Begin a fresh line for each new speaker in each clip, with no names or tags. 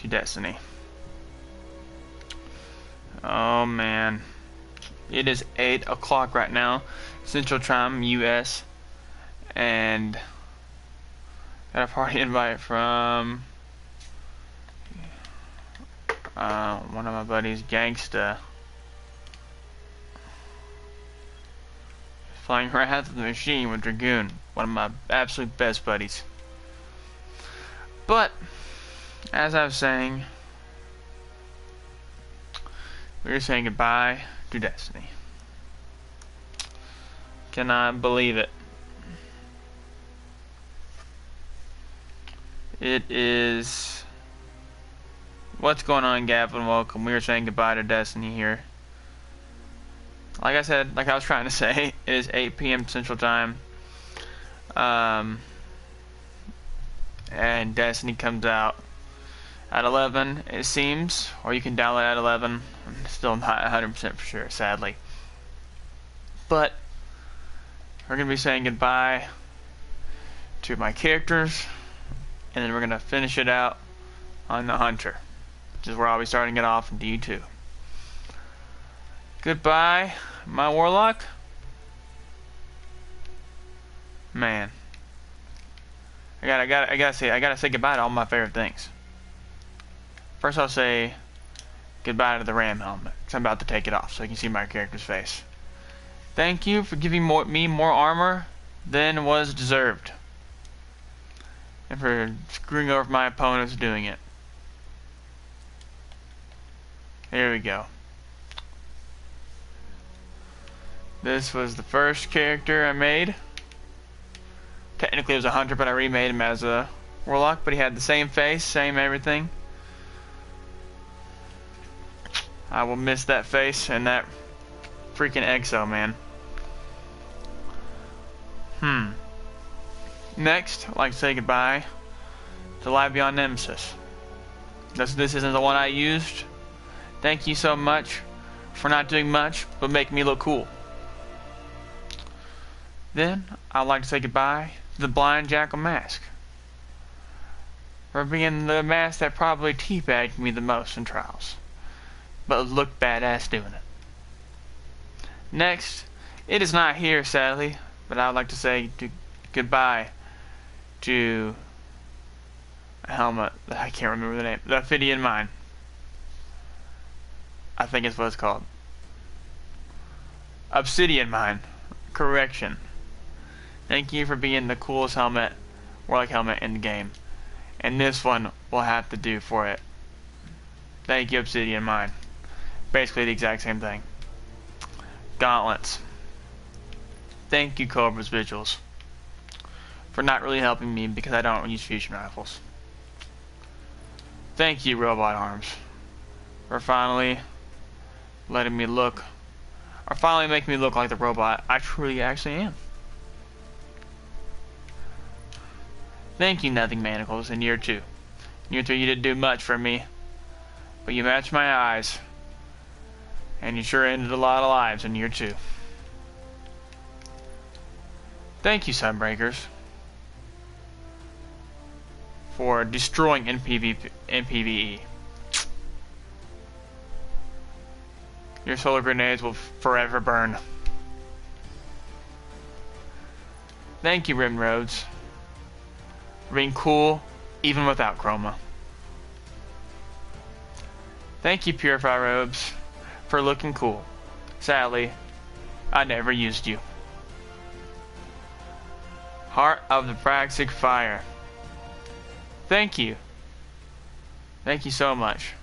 to Destiny. Oh man. It is 8 o'clock right now, Central Time, US, and got a party invite from one of my buddies, Gangsta. Playing Wrath of the Machine with Dragoon, one of my absolute best buddies. But, as I was saying, we're saying goodbye to Destiny. Cannot believe it. It is... What's going on, Gavin? Welcome. We are saying goodbye to Destiny here. Like I said, like I was trying to say, it is 8 p.m. Central Time. And Destiny comes out at 11, it seems. Or you can download it at 11. I'm still not 100% for sure, sadly. But, we're going to be saying goodbye to my characters. And then we're going to finish it out on the Hunter, which is where I'll be starting it off in D2. Goodbye, my Warlock. Man, I gotta say goodbye to all my favorite things. First, I'll say goodbye to the Ram helmet, because I'm about to take it off so you can see my character's face. Thank you for giving me more armor than was deserved, and for screwing over my opponents doing it. Here we go. This was the first character I made. Technically it was a hunter, but I remade him as a warlock, but he had the same face, same everything. I will miss that face and that freaking exo, man. Next, I'd like to say goodbye to Live Beyond Nemesis. This isn't the one I used. Thank you so much for not doing much, but making me look cool. Then, I'd like to say goodbye to the Blind Jackal mask, for being the mask that probably teabagged me the most in Trials, but looked badass doing it. Next, it is not here, sadly, but I would like to say goodbye to a helmet that I can't remember the name. The Ophidian Mine. I think it's what it's called. Obsidian Mine. Correction. Thank you for being the coolest helmet, warlock helmet in the game. And this one will have to do for it. Thank you, Obsidian Mine. Basically the exact same thing. Gauntlets. Thank you, Cobra's Vigils, for not really helping me because I don't use fusion rifles. Thank you, Robot Arms, for finally letting me look, or finally making me look like the robot I truly actually am. Thank you, Nothing Manacles, in year 2. In year 3 you didn't do much for me, but you matched my eyes, and you sure ended a lot of lives in year 2. Thank you, Sunbreakers, for destroying PvE. Your solar grenades will forever burn. Thank you, Rim Roads, for being cool even without chroma. Thank you, Purify Robes, for looking cool. Sadly, I never used you. Heart of the Praxic Fire. Thank you. Thank you so much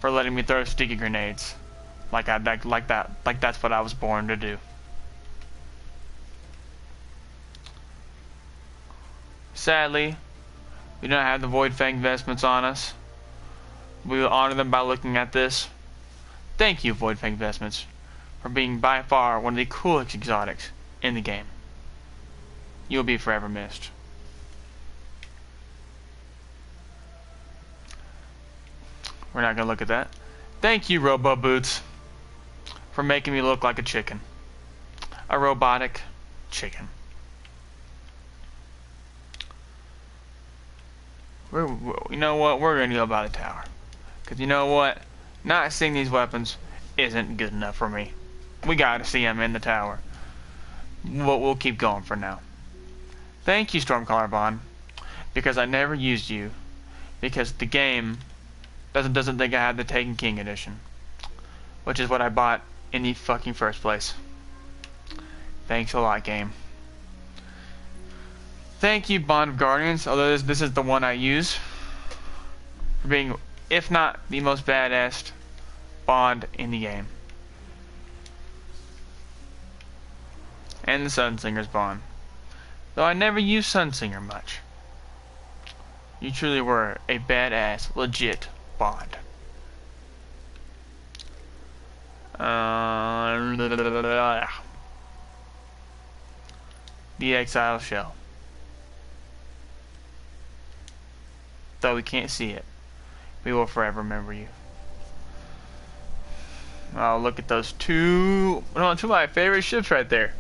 for letting me throw sticky grenades. Like that's what I was born to do. Sadly, we don't have the Void Fang vestments on us. We will honor them by looking at this. Thank you, Void Fang vestments, for being by far one of the coolest exotics in the game. You'll be forever missed. We're not gonna look at that. Thank you, Robo Boots, for making me look like a chicken. A robotic chicken. You know what? We're gonna go by the tower. Cause you know what? Not seeing these weapons isn't good enough for me. We gotta see them in the tower. We'll keep going for now. Thank you, Stormcaller Bond, because I never used you. Because the game doesn't think I have the Taken King edition, which is what I bought in the fucking first place. Thanks a lot, game. Thank you, Bond of Guardians, although this is the one I use, for being, if not the most badass Bond in the game. And the Sunsinger's Bond. Though I never used Sunsinger much. You truly were a badass, legit Bond. The Exile Shell. Though we can't see it, we will forever remember you. Oh, look at those two of my favorite ships right there.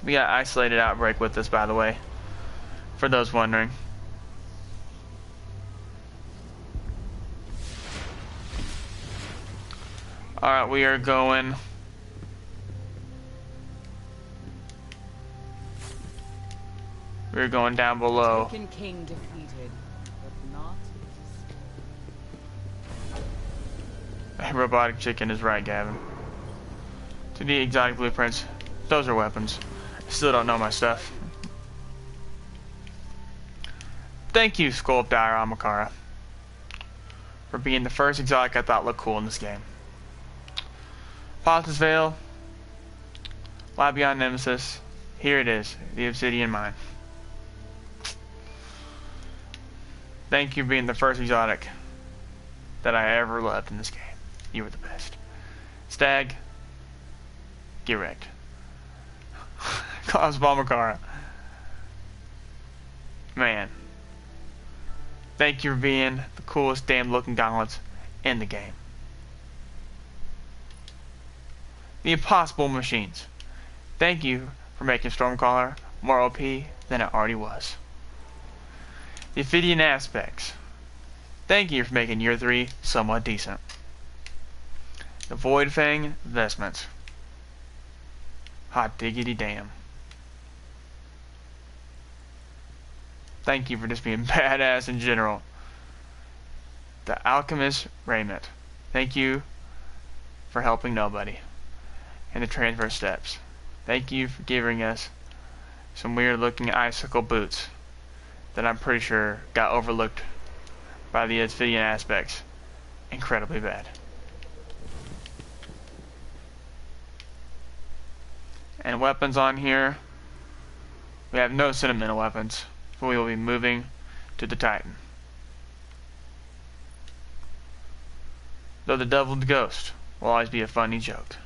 We got Isolated Outbreak with us, by the way, for those wondering. Alright, we are going. We're going down below.
Taken King defeated, but not.
Robotic Chicken is right, Gavin. To the exotic blueprints, those are weapons. I still don't know my stuff. Thank you, Skull of Dire Amakara, for being the first exotic I thought looked cool in this game. Potus Veil, Labion Nemesis, here it is, the Obsidian Mine. Thank you for being the first exotic that I ever loved in this game. You were the best. Stag, get wrecked. Klaus Balmakara. Man. Thank you for being the coolest damn looking gauntlets in the game. The Impossible Machines. Thank you for making Stormcaller more OP than it already was. The Ophidian Aspects. Thank you for making Year 3 somewhat decent. The Void Fang Vestments. Hot diggity damn. Thank you for just being badass in general. The Alchemist Raiment. Thank you for helping nobody. And the Transfer Steps. Thank you for giving us some weird looking icicle boots that I'm pretty sure got overlooked by the Ophidian Aspects incredibly bad. And weapons on here. We have no sentimental weapons, but we will be moving to the Titan. Though the Deviled Ghost will always be a funny joke.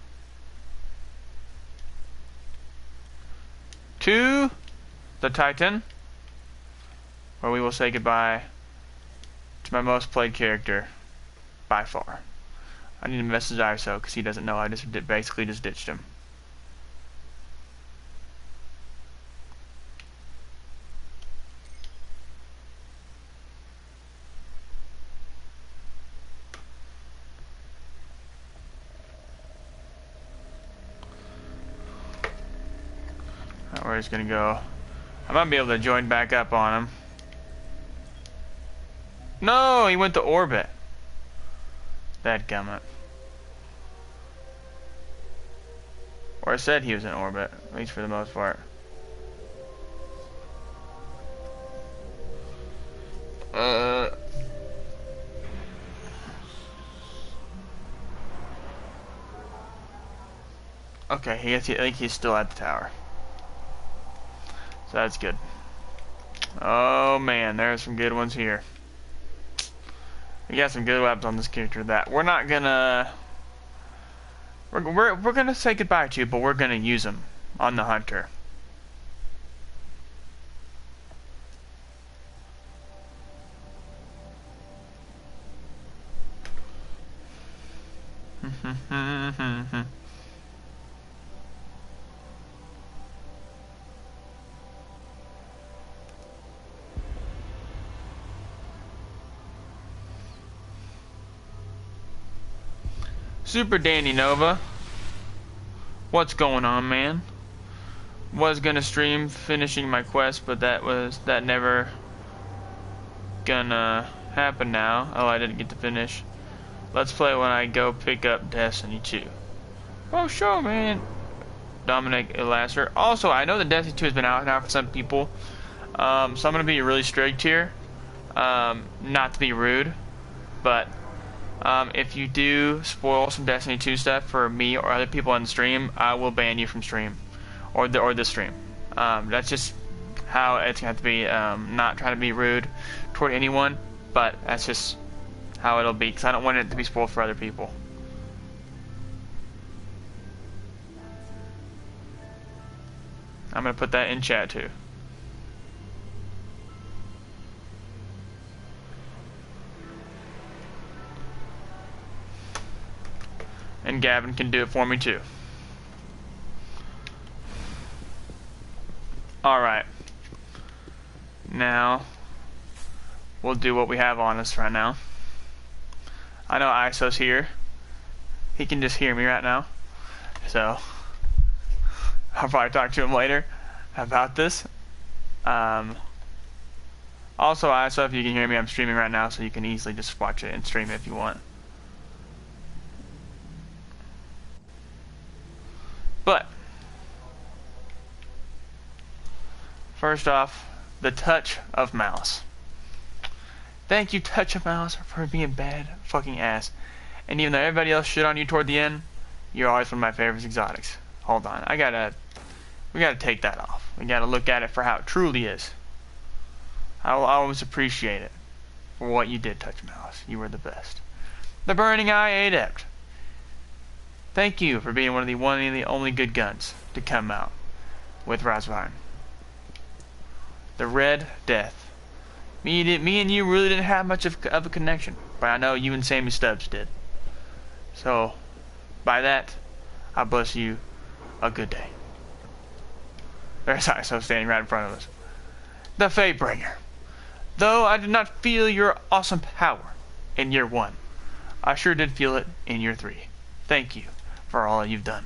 To the Titan, where we will say goodbye to my most played character by far. I need to message ISO because he doesn't know I just basically just ditched him. Alright, we're just gonna go. I might be able to join back up on him. No, he went to orbit. Dadgummit. Or I said he was in orbit, at least for the most part. Okay, I think he's still at the tower. So that's good. Oh man, there's some good ones here. We got some good weapons on this character that we're not gonna... We're gonna say goodbye to, but we're gonna use them on the Hunter. Super Dandy Nova. What's going on, man? Was gonna stream finishing my quest, but that never gonna happen now. Oh, I didn't get to finish. Let's play when I go pick up Destiny 2. Oh, sure, man. Dominic Elasser. Also, I know that Destiny 2 has been out now for some people. So I'm gonna be really strict here. Not to be rude, but if you do spoil some Destiny 2 stuff for me or other people on the stream, I will ban you from stream or the stream. That's just how it's going to have to be. Not trying to be rude toward anyone, but that's just how it'll be, because I don't want it to be spoiled for other people. I'm going to put that in chat too. And Gavin can do it for me too. Alright. Now, we'll do what we have on us right now. I know ISO's here. He can just hear me right now. So, I'll probably talk to him later about this. Also, ISO, if you can hear me, I'm streaming right now, so you can easily just watch it and stream it if you want. But, first off, the touch of Malice. Thank you, Touch of Malice, for being bad fucking ass. And even though everybody else shit on you toward the end, you're always one of my favorite exotics. Hold on, we gotta take that off. We gotta look at it for how it truly is. I will always appreciate it for what you did, Touch of Malice. You were the best. The Burning Eye Adept. Thank you for being one of the only good guns to come out with Rise of Iron. The Red Death. Me and you really didn't have much of a connection, but I know you and Sammy Stubbs did. So, by that, I bless you a good day. There's ISO standing right in front of us. The Fatebringer. Though I did not feel your awesome power in year 1, I sure did feel it in year 3. Thank you for all you've done.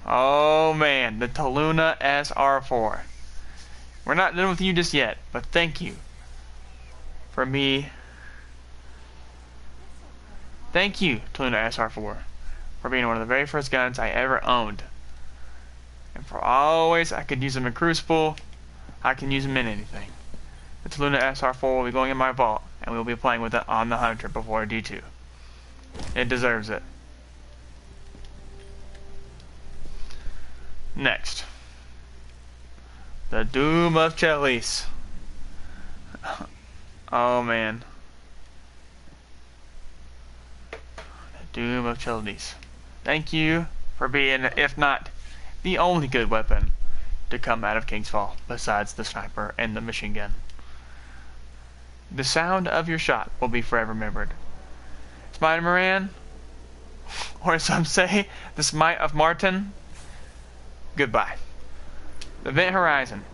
Oh man, the Taluna SR4. We're not done with you just yet, but thank you for me. Thank you, Taluna SR4, for being one of the very first guns I ever owned. And for always, I could use them in Crucible, I can use them in anything. The Taluna SR4 will be going in my vault, and we will be playing with it on the Hunter before D2. It deserves it. Next, the Doom of Chalice. Oh man, the Doom of Chalice. Thank you for being, if not the only good weapon to come out of King's Fall, besides the sniper and the machine gun. The sound of your shot will be forever remembered. Smite of Moran, or as some say, the Smite of Martin. Goodbye. Event Horizon.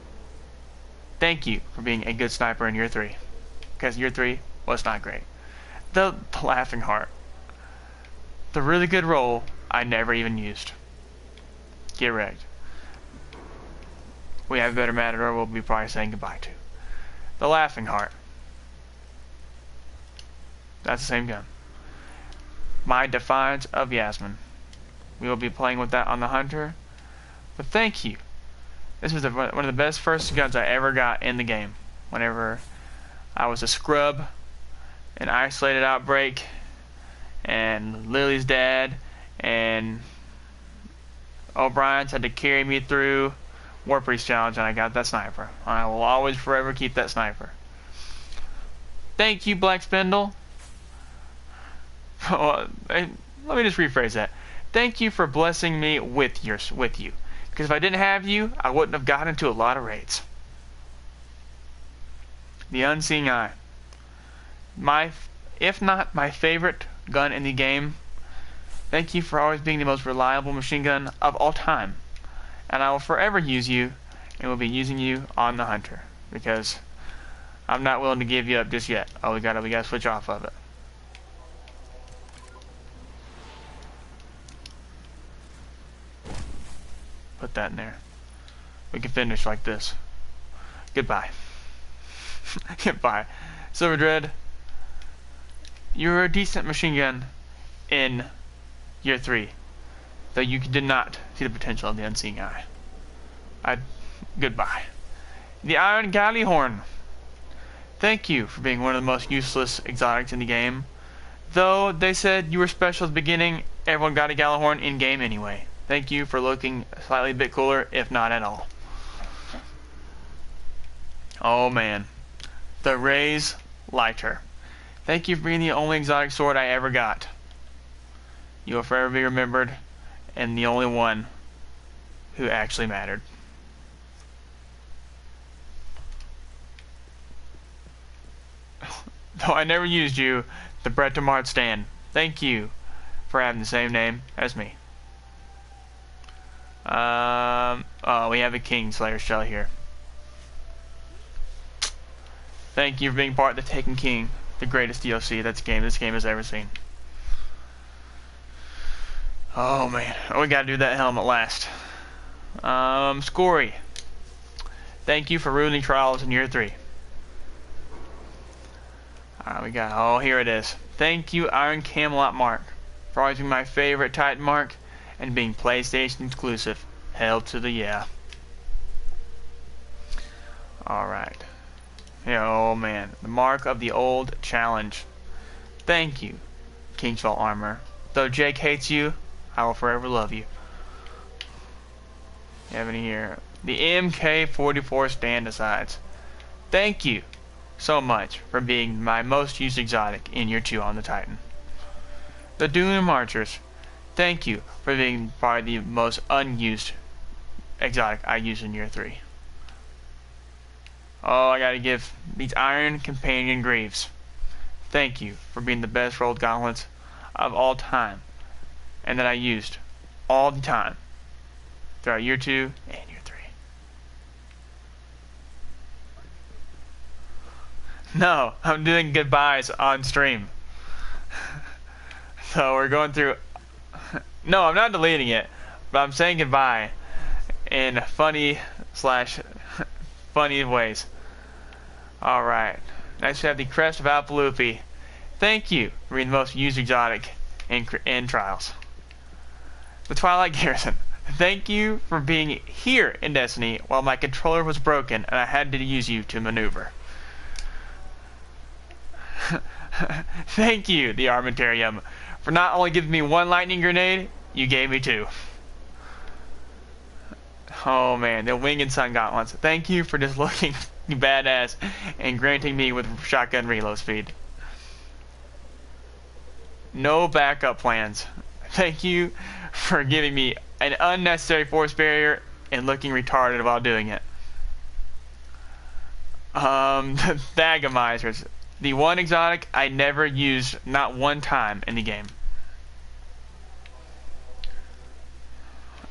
Thank you for being a good sniper in year 3. Because year 3 was not great. The Laughing Heart. The really good roll I never even used. Get wrecked. We have a better Matador we'll be probably saying goodbye to. The Laughing Heart. That's the same gun. My Defiance of Yasmin. We will be playing with that on the Hunter. But thank you. This was one of the best first guns I ever got in the game. Whenever I was a scrub, an isolated outbreak, and Lily's dad, and O'Brien's had to carry me through War Priest Challenge, and I got that sniper. I will always forever keep that sniper. Thank you, Black Spindle. Let me just rephrase that. Thank you for blessing me with you. Because if I didn't have you, I wouldn't have gotten into a lot of raids. The Unseeing Eye. If not my favorite gun in the game, thank you for always being the most reliable machine gun of all time. And I will forever use you, and will be using you on the Hunter. Because I'm not willing to give you up just yet. Oh, we gotta switch off of it. put that in there. We can finish like this. Goodbye. Goodbye. Silver Dread, you're a decent machine gun in year 3, though you did not see the potential of the Unseeing Eye. Goodbye. The Iron Galleyhorn. Thank you for being one of the most useless exotics in the game. Though they said you were special at the beginning, everyone got a Galleyhorn in-game anyway. Thank you for looking slightly a bit cooler, if not at all. Oh man. The Ray's Lighter. Thank you for being the only exotic sword I ever got. You will forever be remembered, and the only one who actually mattered. Though I never used you, the Brett de Mart stand. Thank you for having the same name as me. Oh, we have a Kingslayer shell here. Thank you for being part of the Taken King, the greatest DLC this game has ever seen. Oh man, we gotta do that helmet last. Scory. Thank you for ruining Trials in year 3. Alright, we got, oh, here it is. Thank you, Iron Camelot Mark, for always being my favorite Titan Mark and being PlayStation exclusive. Hell to the yeah. Alright. Yeah, oh man. The Mark of the Old Challenge. Thank you, Kingsfall Armor. Though Jake hates you, I will forever love you. You have any here? The MK44 Stand-Asides. Thank you so much for being my most used exotic in year 2 on the Titan. The Dune Marchers. Thank you for being probably the most unused exotic I used in year 3. Oh, I gotta give these Iron Companion Greaves. Thank you for being the best rolled gauntlets of all time, and that I used all the time throughout year 2 and year 3. No, I'm doing goodbyes on stream. So we're going through. No, I'm not deleting it, but I'm saying goodbye in funny ways. Alright. Next we have the Crest of Alpalupi. Thank you for being the most used exotic in Trials. The Twilight Garrison. Thank you for being here in Destiny while my controller was broken and I had to use you to maneuver. Thank you, the Armentarium, for not only giving me 1 lightning grenade, you gave me 2. Oh man, the Wing and Sun Gauntlets. Thank you for just looking badass and granting me with shotgun reload speed. No backup plans. Thank you for giving me an unnecessary force barrier and looking retarded while doing it. The Thagamizers. The one exotic I never used not one time in the game.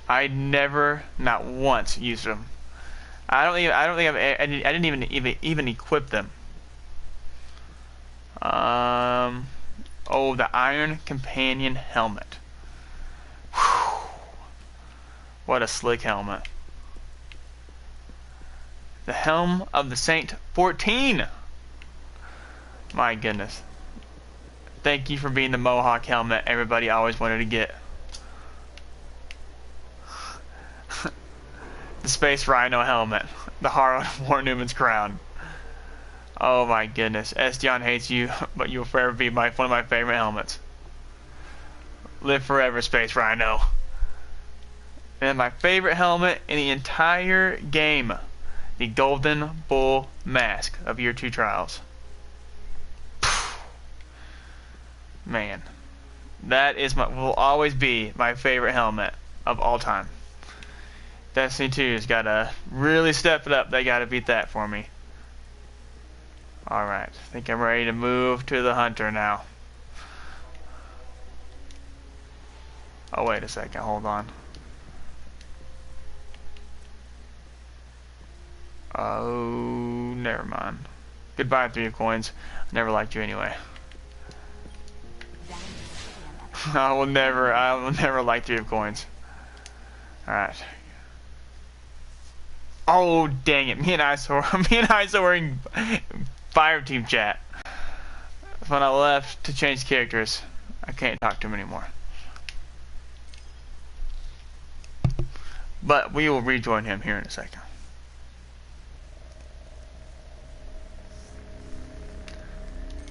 I never, not once, used them. I didn't even equip them. Oh, the Iron Companion helmet. Whew. What a slick helmet. The Helm of the Saint 14. My goodness. Thank you for being the Mohawk helmet everybody always wanted to get. The Space Rhino helmet. The Heart of War Newman's crown. Oh my goodness. Estion hates you, but you will forever be one of my favorite helmets. Live forever, Space Rhino. And my favorite helmet in the entire game. The Golden Bull Mask of year 2 Trials. Man, that is will always be my favorite helmet of all time. Destiny 2's gotta really step it up. They gotta beat that for me. Alright, I think I'm ready to move to the Hunter now. Oh, wait a second, hold on. Oh, never mind. Goodbye, 3 of coins. Never liked you anyway. I will never like 3 of coins. Alright. Oh dang it! Me and Iso were in fire team chat. When I left to change characters, I can't talk to him anymore. But we will rejoin him here in a second.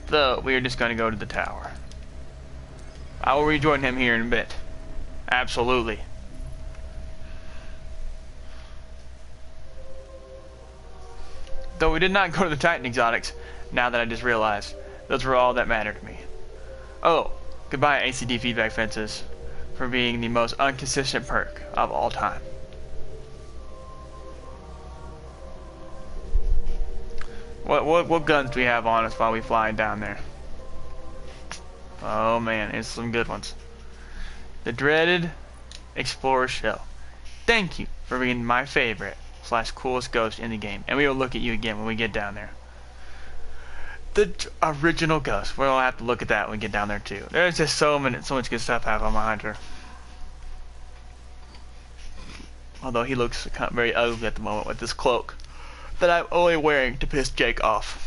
Though we are just going to go to the tower. I will rejoin him here in a bit. Absolutely. Though we did not go to the Titan exotics, now that I just realized, those were all that mattered to me. Oh, goodbye ACD feedback fences, for being the most inconsistent perk of all time. What guns do we have on us while we flying down there? Oh man, it's some good ones. The dreaded Explorer Shell. Thank you for being my favorite / coolest ghost in the game. And we will look at you again when we get down there. The original ghost. We'll have to look at that when we get down there too. There's just so much good stuff I have on my hunter. Although he looks kind of very ugly at the moment with this cloak that I'm only wearing to piss Jake off.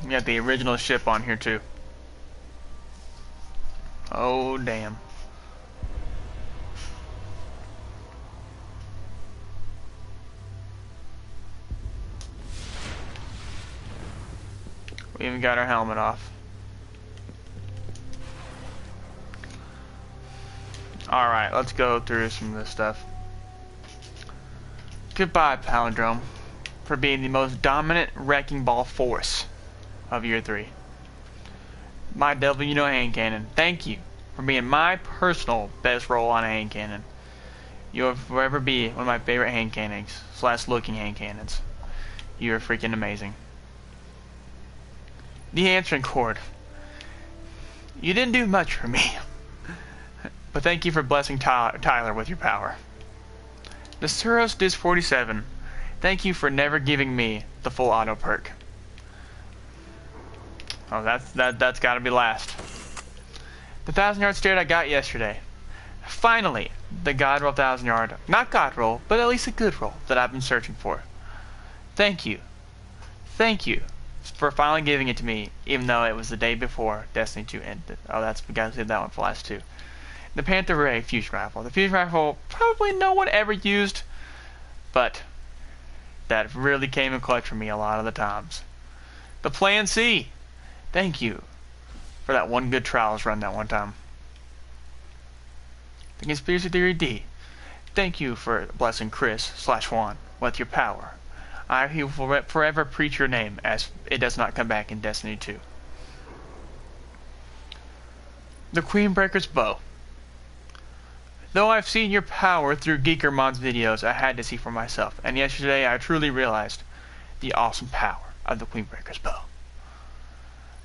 You got the original ship on here too. Oh damn. We even got our helmet off. Alright, let's go through some of this stuff. Goodbye, Palindrome, for being the most dominant wrecking ball force of year 3. My devil, you know, hand cannon. Thank you for being my personal best roll on a hand cannon. You will forever be one of my favorite hand cannons / looking hand cannons. You are freaking amazing. The answering cord. You didn't do much for me, but thank you for blessing Tyler with your power. The Suros Dis 47. Thank you for never giving me the full auto perk. Oh, that's got to be last. The 1,000-yard stare I got yesterday. Finally, the God roll 1,000-yard. Not God roll, but at least a good roll that I've been searching for. Thank you. Thank you for finally giving it to me, even though it was the day before Destiny 2 ended. Oh, we gotta save that one for last too. The Panther Ray fusion rifle. The fusion rifle probably no one ever used, but that really came in clutch for me a lot of the times. The Plan C. Thank you for that one good trials run that one time. The Conspiracy Theory D. Thank you for blessing Chris / Juan with your power. I will forever preach your name as it does not come back in Destiny 2. The Queenbreaker's Bow. Though I've seen your power through Geekermon's videos, I had to see for myself, and yesterday I truly realized the awesome power of the Queenbreaker's Bow.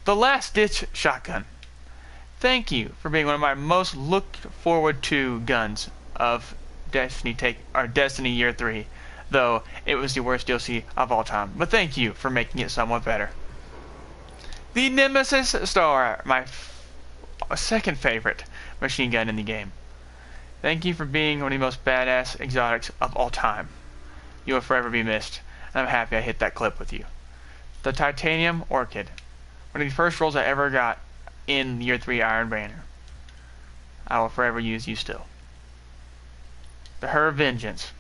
The Last Ditch Shotgun. Thank you for being one of my most looked forward to guns of Destiny Year 3. Though it was the worst DLC of all time. But thank you for making it somewhat better. The Nemesis Star, my second favorite machine gun in the game. Thank you for being one of the most badass exotics of all time. You will forever be missed, and I'm happy I hit that clip with you. The Titanium Orchid, one of the first rolls I ever got in Year 3 Iron Banner. I will forever use you still. The Her Vengeance.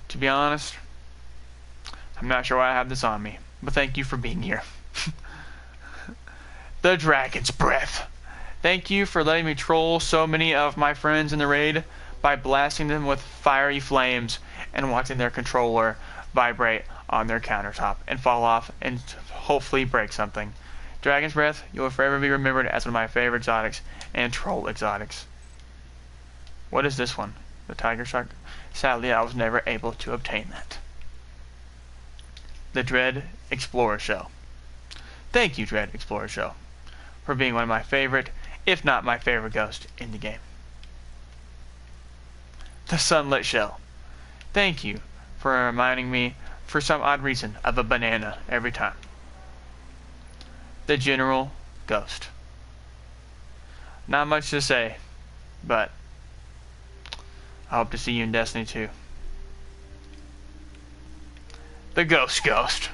To be honest, I'm not sure why I have this on me, but thank you for being here. The Dragon's Breath. Thank you for letting me troll so many of my friends in the raid by blasting them with fiery flames and watching their controller vibrate on their countertop and fall off and hopefully break something. Dragon's Breath, you will forever be remembered as one of my favorite exotics and troll exotics. What is this one? The Tiger Shark? Sadly, I was never able to obtain that. The Dread Explorer Shell. Thank you, Dread Explorer Shell, for being one of my favorite, if not my favorite ghost in the game. The Sunlit Shell. Thank you for reminding me for some odd reason, of a banana every time. The General Ghost. Not much to say, but I hope to see you in Destiny 2. The Ghost.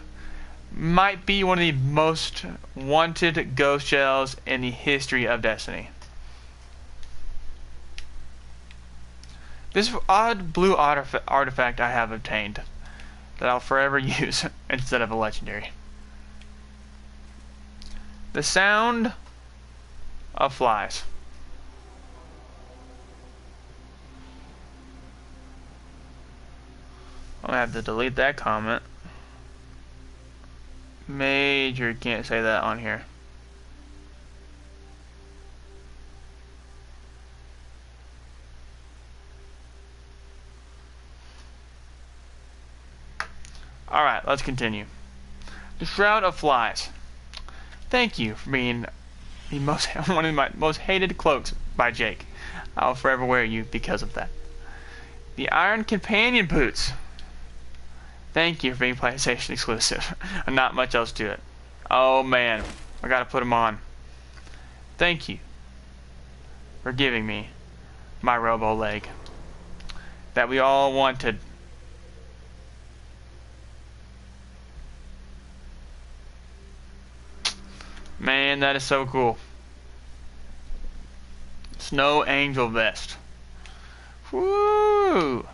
Might be one of the most wanted ghost shells in the history of Destiny. This odd blue artifact I have obtained that I'll forever use instead of a legendary. The sound of flies. I'm gonna have to delete that comment. Major can't say that on here. Alright, let's continue. The Shroud of Flies. Thank you for being the one of my most hated cloaks by Jake. I'll forever wear you because of that. The Iron Companion Boots. Thank you for being PlayStation exclusive. And not much else to it. Oh man, I gotta put them on. Thank you for giving me my robo leg that we all wanted. Man, that is so cool. Snow Angel Vest. Woo!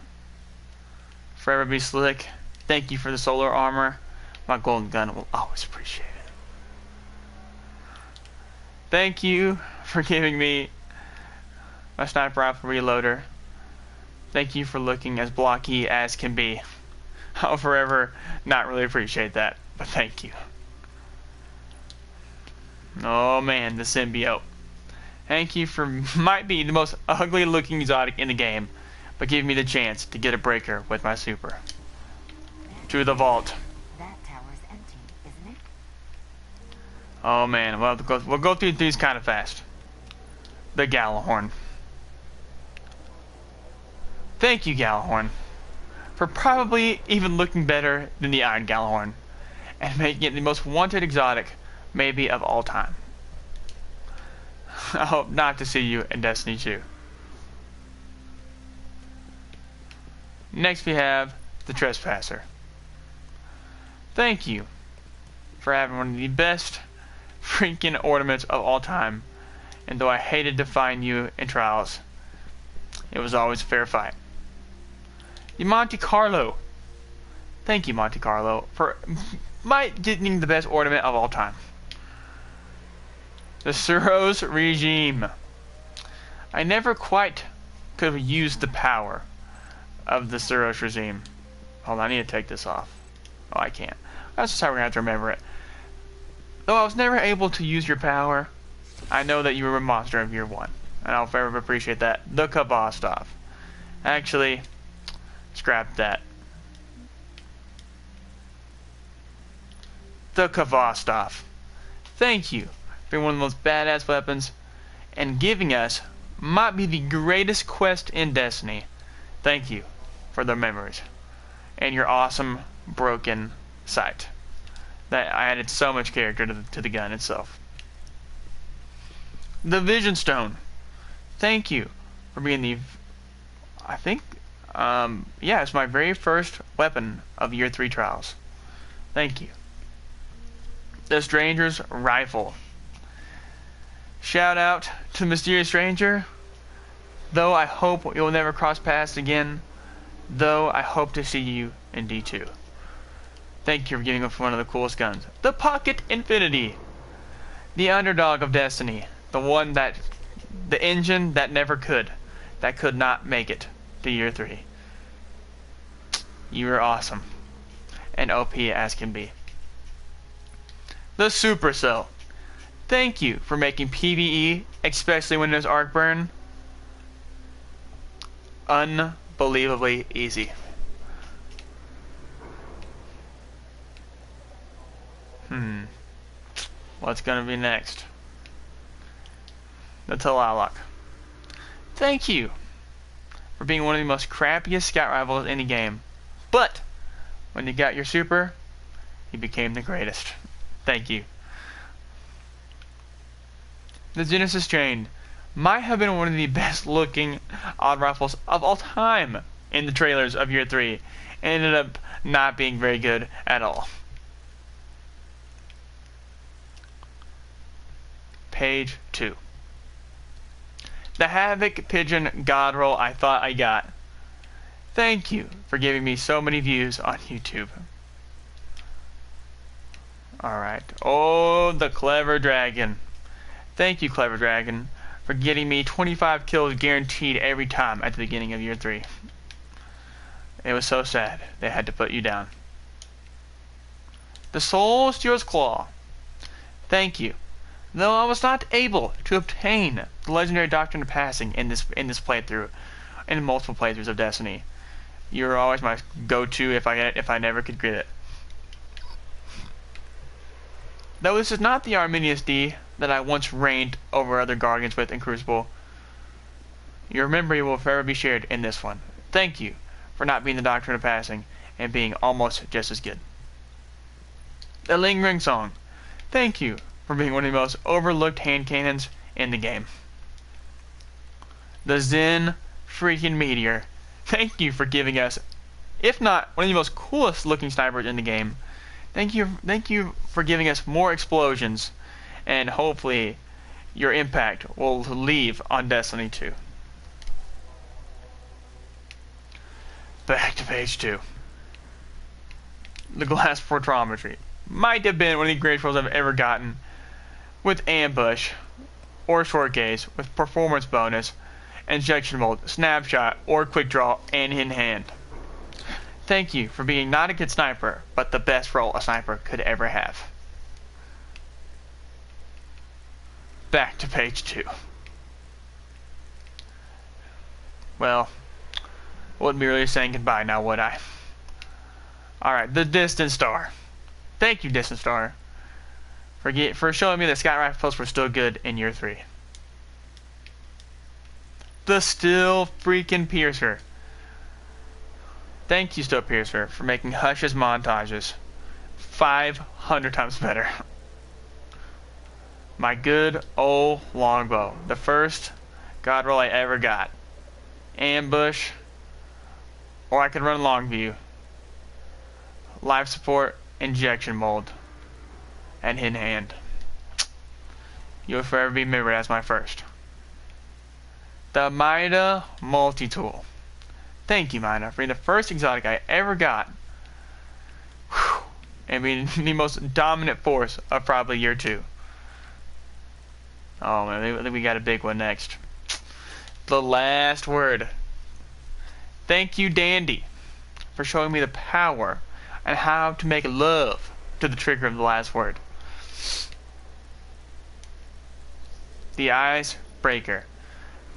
Forever be slick. Thank you for the solar armor. My golden gun will always appreciate it. Thank you for giving me my sniper rifle reloader. Thank you for looking as blocky as can be. I'll forever not really appreciate that, but thank you. Oh man, the symbiote. Thank you for might be the most ugly looking exotic in the game, but give me the chance to get a breaker with my super. To the vault.
That tower's empty, isn't it?
Oh man, we'll go through these kind of fast. The Gallahorn. Thank you, Gallahorn, for probably even looking better than the Iron Gallahorn, and making it the most wanted exotic, maybe of all time. I hope not to see you in Destiny 2. Next we have the Trespasser. Thank you for having one of the best freaking ornaments of all time, and though I hated to find you in trials, it was always a fair fight. The Monte Carlo. Thank you, Monte Carlo, for getting the best ornament of all time. The Suros Regime. I never quite could have used the power of the Suros Regime. Hold on, I need to take this off. Oh, I can't. That's just how we're going to have to remember it. Though I was never able to use your power, I know that you were a monster of year 1. And I'll forever appreciate that. The Kavastov. Actually, scrap that. The Kavastov. Thank you for being one of the most badass weapons and giving us might be the greatest quest in Destiny. Thank you for the memories and your awesome broken sight. That added so much character to the gun itself. The Vision Stone. Thank you for being the, I think, yeah, it's my very first weapon of year 3 trials. Thank you. The Stranger's Rifle. Shout out to the Mysterious Stranger. Though I hope you'll never cross paths again. Though I hope to see you in D2. Thank you for giving us one of the coolest guns. The Pocket Infinity. The underdog of Destiny. The one that, the engine that never could. That could not make it to year 3. You are awesome. And OP as can be. The Supercell. Thank you for making PvE, especially when there's arc burn, unbelievably easy. What's gonna be next? The Talalok. Thank you for being one of the most crappiest scout rifles in the game. But When you got your super, you became the greatest. Thank you. The Genesis Train might have been one of the best looking odd rifles of all time in the trailers of year 3. And ended up not being very good at all. Page 2. The Havoc Pigeon God Roll I thought I got. Thank you for giving me so many views on YouTube. Alright. Oh, the Clever Dragon. Thank you, Clever Dragon, for getting me 25 kills guaranteed every time at the beginning of year 3. It was so sad they had to put you down. The Soul Steel's Claw. Thank you. Though I was not able to obtain the legendary Doctrine of Passing in this playthrough, in multiple playthroughs of Destiny, you were always my go-to if I never could get it. Though this is not the Arminius D that I once reigned over other Guardians with in Crucible, your memory will forever be shared in this one. Thank you for not being the Doctrine of Passing and being almost just as good. The Lingering Song. Thank you for being one of the most overlooked hand cannons in the game. The Zen freaking Meteor. Thank you for giving us, if not one of the most coolest looking snipers in the game. Thank you for giving us more explosions, and hopefully your impact will leave on Destiny 2. Back to page 2. The Glass Photometry might have been one of the greatest rolls I've ever gotten, with Ambush, or Short Gaze, with Performance Bonus, Injection Mold, Snapshot, or Quick Draw, and in hand. Thank you for being not a good sniper, but the best role a sniper could ever have. Back to page 2. Well, wouldn't be really saying goodbye now, would I? Alright, the Distant Star. Thank you, Distant Star, for showing me that Sky Rifles were still good in year 3. The Still Freaking Piercer. Thank you, Still Piercer, for making Hush's montages 500 times better. My good old longbow. The first God roll I ever got. Ambush, or I could run Longview. Life support, injection mold, and hidden hand. You'll forever be remembered as my first. The Mida Multi-Tool. Thank you, Mida, for being the first exotic I ever got. Whew. And being the most dominant force of probably year 2. Oh man, I think we got a big one next. The Last Word. Thank you, Dandy, for showing me the power and how to make love to the trigger of the last word. The Icebreaker.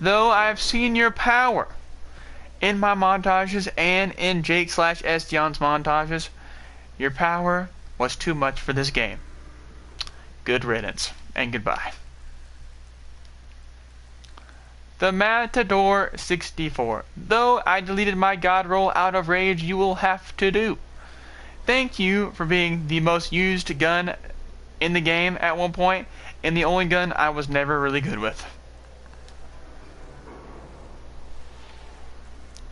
Though I have seen your power in my montages and in Jake/S Dion's montages, your power was too much for this game. Good riddance and goodbye. The Matador 64. Though I deleted my God roll out of rage, you will have to do. Thank you for being the most used gun in the game at one point, and the only gun I was never really good with.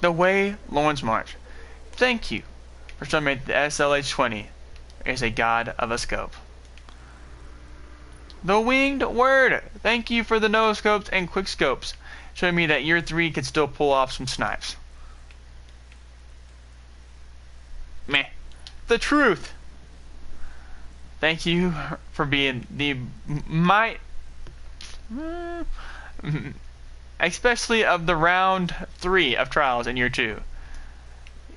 The Way Lawrence March. Thank you for showing me the SLH-20 is a god of a scope. The Winged Word. Thank you for the no scopes and quick scopes, showing me that year 3 could still pull off some snipes. Meh. The Truth. Thank you for being especially of the round 3 of Trials in year 2.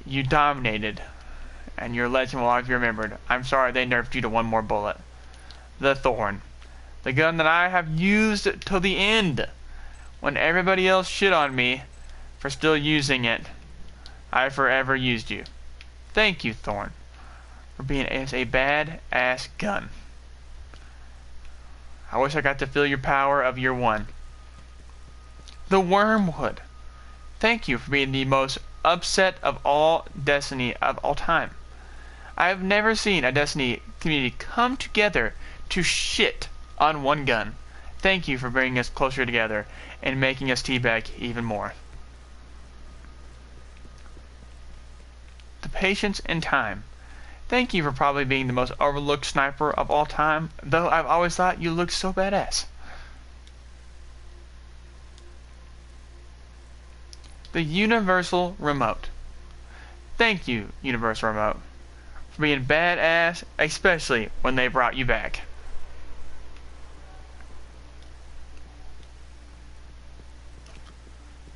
You dominated, and your legend will always be remembered. I'm sorry they nerfed you to one more bullet. The Thorn. The gun that I have used till the end. When everybody else shit on me for still using it, I forever used you. Thank you, Thorn, for being a bad-ass gun. I wish I got to feel your power of year 1. The Wormwood. Thank you for being the most upset of all Destiny of all time. I have never seen a Destiny community come together to shit on one gun. Thank you for bringing us closer together and making us teabag even more. The patience and time. Thank you for probably being the most overlooked sniper of all time, though I've always thought you looked so badass. The Universal Remote. Thank you, Universal Remote, for being badass, especially when they brought you back.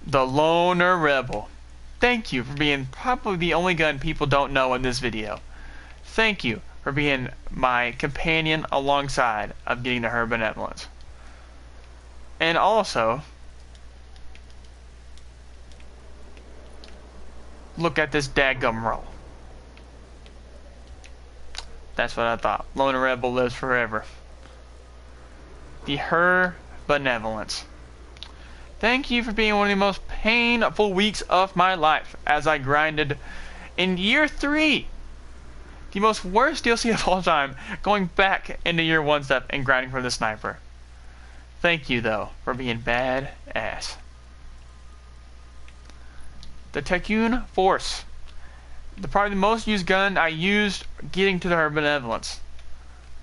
The Loner Rebel. Thank you for being probably the only gun people don't know in this video. Thank you for being my companion alongside of getting to her benevolence. And also, look at this dadgum roll. That's what I thought. Loner Rebel lives forever. Her benevolence. Thank you for being one of the most painful weeks of my life as I grinded in year 3. The most worst DLC of all time, going back into year 1 stuff and grinding for the sniper. Thank you though for being badass. The Tycoon Force. Probably the most used gun I used getting to her benevolence.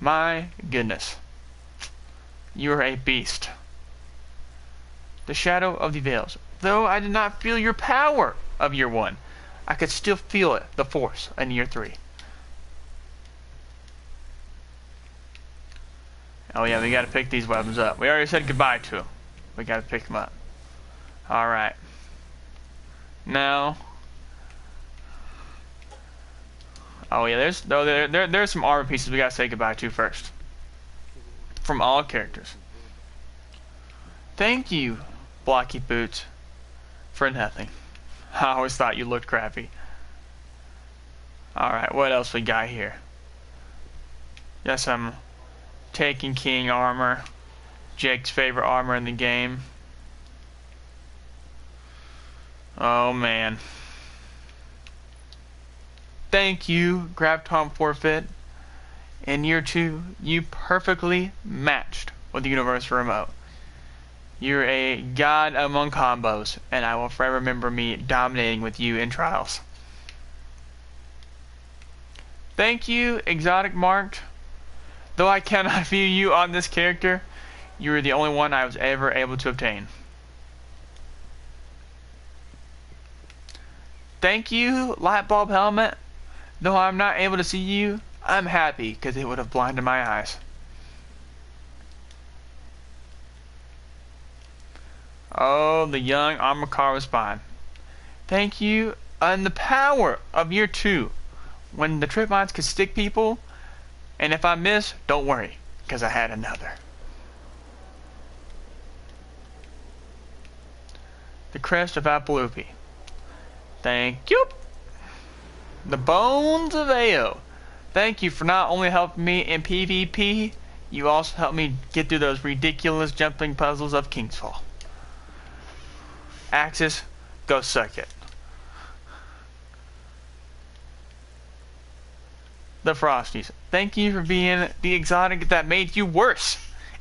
My goodness. You're a beast. The Shadow of the Veils. Though I did not feel your power of year 1, I could still feel it, the force, in year 3. Oh yeah, we gotta pick these weapons up. We already said goodbye to them. We gotta pick them up. Alright. Now. Oh yeah, there's some armor pieces we gotta say goodbye to first. From all characters. Thank you, Blocky Boots, for nothing. I always thought you looked crappy. Alright, what else we got here? Got some Taken King armor. Jake's favorite armor in the game. Oh man. Thank you, Graviton Forfeit. In year 2, you perfectly matched with the Universal Remote. You're a god among combos, and I will forever remember me dominating with you in trials. Thank you, Exotic Marked. Though I cannot view you on this character, you are the only one I was ever able to obtain. Thank you, Lightbulb Helmet. Though I'm not able to see you, I'm happy because it would have blinded my eyes. Oh, the young armor car was fine. Thank you, and the power of year 2, when the trip mines could stick people, and if I miss, don't worry, because I had another. The Crest of Appalupi. Thank you. The Bones of Ao. Thank you for not only helping me in PvP, you also helped me get through those ridiculous jumping puzzles of Kingsfall. Axis, go suck it. The Frosties. Thank you for being the exotic that made you worse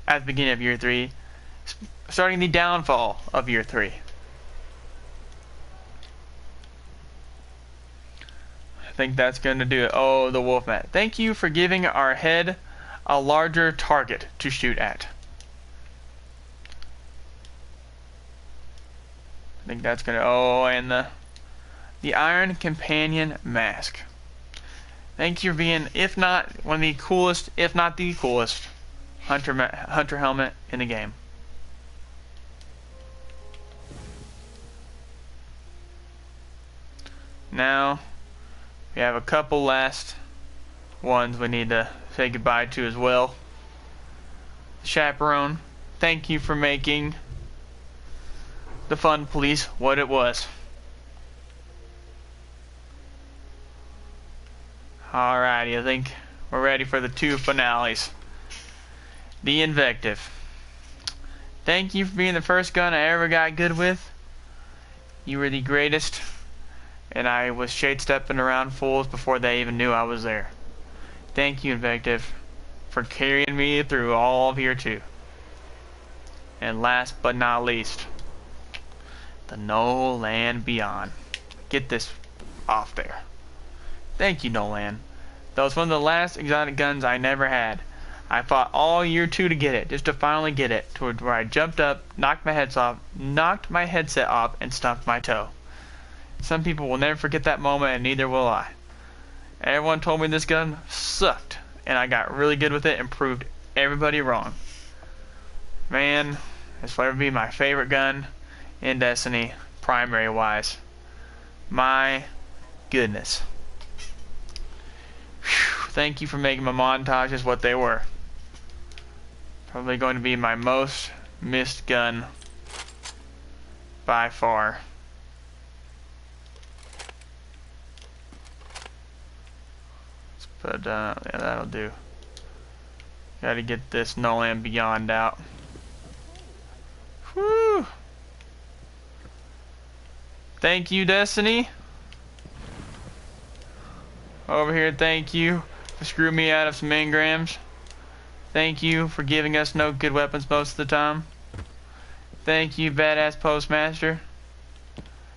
at the beginning of year 3, starting the downfall of year 3. I think that's going to do it. Oh, the Wolfman. Thank you for giving our head a larger target to shoot at. I think that's going to... Oh, and the Iron Companion Mask. Thank you for being, if not one of the coolest, if not the coolest, hunter helmet in the game. Now, we have a couple last ones we need to say goodbye to as well. Chaperone, thank you for making the Fun Police what it was. Alrighty, I think we're ready for the 2 finales. The Invective. Thank you for being the first gun I ever got good with. You were the greatest, and I was shade stepping around fools before they even knew I was there. Thank you, Invective, for carrying me through all of year 2. And last but not least, the No Land Beyond. Get this off there. Thank you, No Land. That was one of the last exotic guns I never had. I fought all year 2 to get it, just to finally get it, to where I jumped up, knocked my headset off, and stumped my toe. Some people will never forget that moment, and neither will I. Everyone told me this gun sucked, and I got really good with it and proved everybody wrong. Man, this will ever be my favorite gun in Destiny, primary-wise. My goodness. Whew, thank you for making my montages what they were. Probably going to be my most missed gun by far. But yeah, that'll do. Gotta get this No Land Beyond out. Whew. Thank you, Destiny. Over here, thank you for screwing me out of some engrams. Thank you for giving us no good weapons most of the time. Thank you, badass postmaster.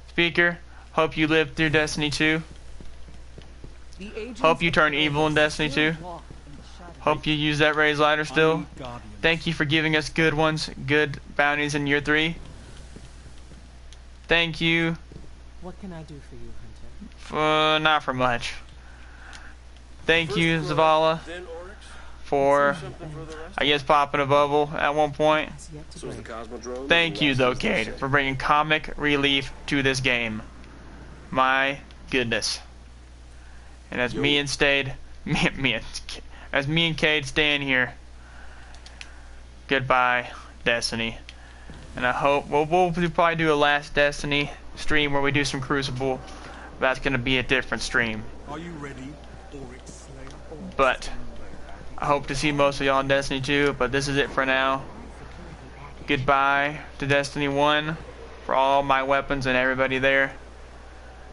Speaker, hope you lived through Destiny 2. Hope you turn evil in Destiny 2. Hope you use that raised lighter still. Thank you for giving us good ones, good bounties in year 3. Thank you.
What can I do for you, Hunter?
Not for much. Thank you, Zavala, for, I guess, popping a bubble at one point. Thank you, though, Cade, for bringing comic relief to this game. My goodness. And as me and Cade stand here, goodbye, Destiny. And I hope we'll probably do a last Destiny stream where we do some Crucible. That's gonna be a different stream.
Are you ready, Oryx Slayer?
But I hope to see most of y'all in Destiny 2. But this is it for now. Goodbye to Destiny 1 for all my weapons and everybody there,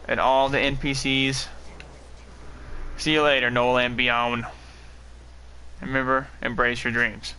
and all the NPCs. See you later, No Land Beyond. And remember, embrace your dreams.